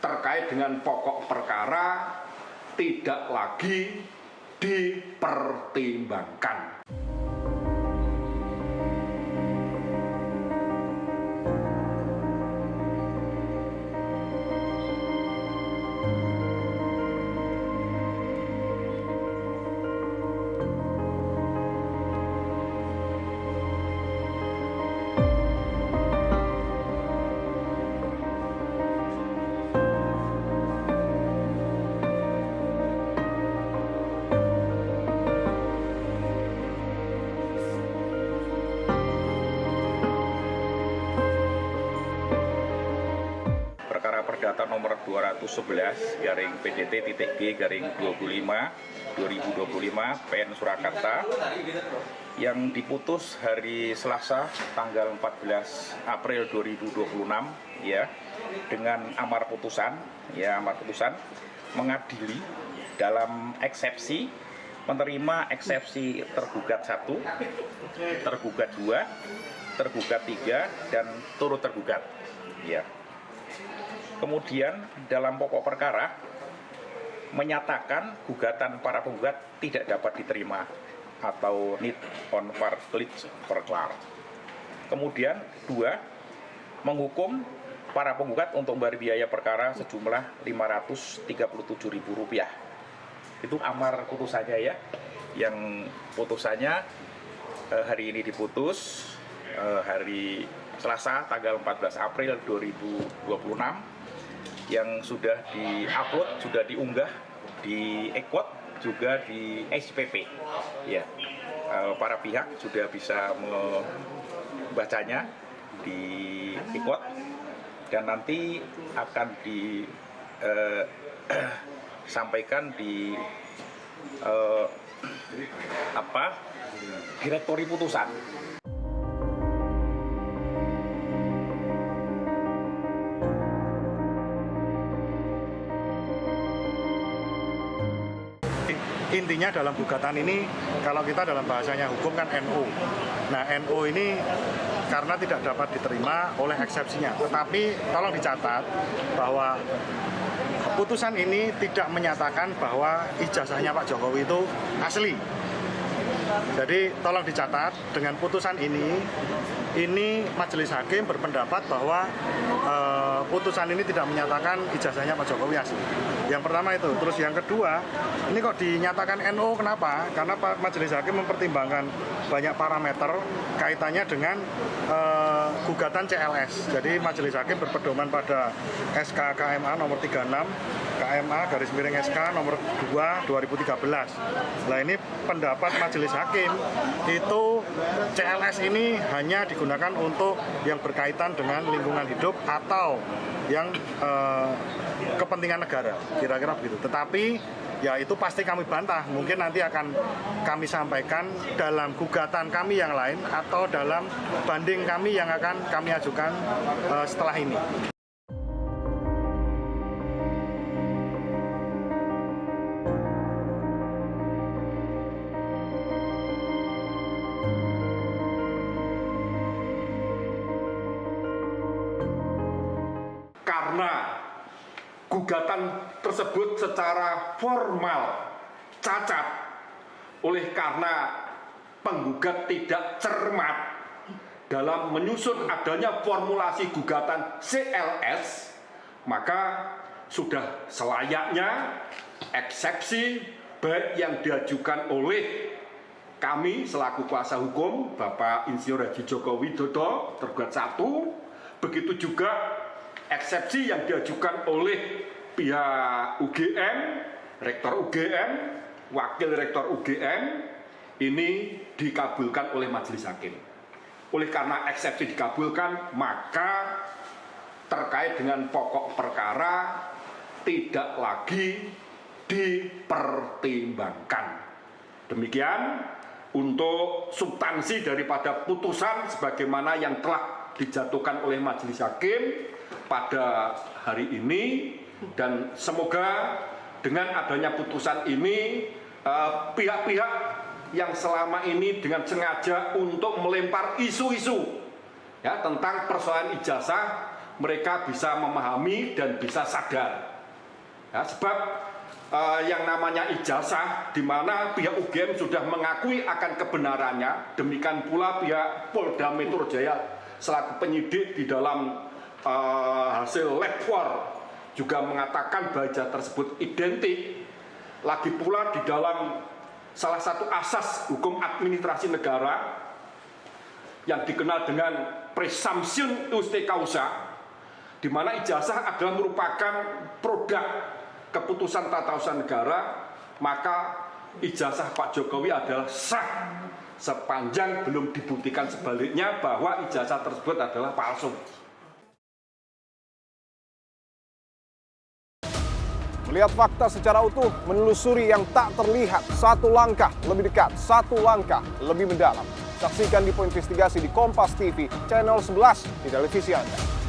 terkait dengan pokok perkara tidak lagi dipertimbangkan. Perkara perdata nomor 211 garing PDT.G/25/2025 PN Surakarta yang diputus hari Selasa tanggal 14 April 2026 ya, dengan amar putusan mengadili dalam eksepsi menerima eksepsi tergugat 1, tergugat 2, tergugat 3 dan turut tergugat ya. Kemudian dalam pokok perkara menyatakan gugatan para penggugat tidak dapat diterima atau need on verklar. Kemudian 2, menghukum para penggugat untuk membayar biaya perkara sejumlah Rp537.000. Itu amar putusannya ya, yang putusannya hari ini diputus hari Selasa tanggal 14 April 2026 yang sudah di-upload, sudah diunggah di Equot, juga di SPP ya. Para pihak sudah bisa membacanya di Equot dan nanti akan disampaikan di direktori putusan. Intinya dalam gugatan ini, kalau kita dalam bahasanya hukum kan NO. Nah, NO ini karena tidak dapat diterima oleh eksepsinya. Tetapi tolong dicatat bahwa putusan ini tidak menyatakan bahwa ijazahnya Pak Jokowi itu asli. Jadi tolong dicatat, dengan putusan ini majelis hakim berpendapat bahwa putusan ini tidak menyatakan ijazahnya Pak Jokowi asli. Yang pertama itu. Terus yang kedua, ini kok dinyatakan NO, kenapa? Karena majelis hakim mempertimbangkan banyak parameter kaitannya dengan gugatan CLS. Jadi majelis hakim berpedoman pada SK KMA nomor 36, KMA/SK nomor 2 2013. Nah, ini pendapat majelis hakim itu CLS ini hanya digunakan untuk yang berkaitan dengan lingkungan hidup atau yang kepentingan negara, kira-kira begitu. Tetapi ya itu pasti kami bantah, mungkin nanti akan kami sampaikan dalam gugatan kami yang lain atau dalam banding kami yang akan kami ajukan setelah ini. Karena gugatan tersebut secara formal cacat, oleh karena penggugat tidak cermat dalam menyusun adanya formulasi gugatan CLS, maka sudah selayaknya eksepsi baik yang diajukan oleh kami selaku kuasa hukum Bapak Insinyur Haji Joko Widodo tergugat 1, begitu juga eksepsi yang diajukan oleh pihak UGM, Rektor UGM, Wakil Rektor UGM, ini dikabulkan oleh majelis hakim. Oleh karena eksepsi dikabulkan, maka terkait dengan pokok perkara tidak lagi dipertimbangkan. Demikian untuk substansi daripada putusan sebagaimana yang telah dijatuhkan oleh majelis hakim pada hari ini, dan semoga dengan adanya putusan ini pihak-pihak yang selama ini dengan sengaja untuk melempar isu-isu ya tentang persoalan ijazah mereka bisa memahami dan bisa sadar. Ya, sebab yang namanya ijazah, di mana pihak UGM sudah mengakui akan kebenarannya, demikian pula pihak Polda Metro Jaya selaku penyidik di dalam hasil lab 4 juga mengatakan bahwa ijazah tersebut identik. Lagi pula di dalam salah satu asas hukum administrasi negara yang dikenal dengan presumption iuste causa, di mana ijazah adalah merupakan produk keputusan tata usaha negara, maka ijazah Pak Jokowi adalah sah sepanjang belum dibuktikan sebaliknya bahwa ijazah tersebut adalah palsu. Melihat fakta secara utuh, menelusuri yang tak terlihat, satu langkah lebih dekat, satu langkah lebih mendalam. Saksikan Dipo Investigasi di Kompas TV, channel 11 di televisi Anda.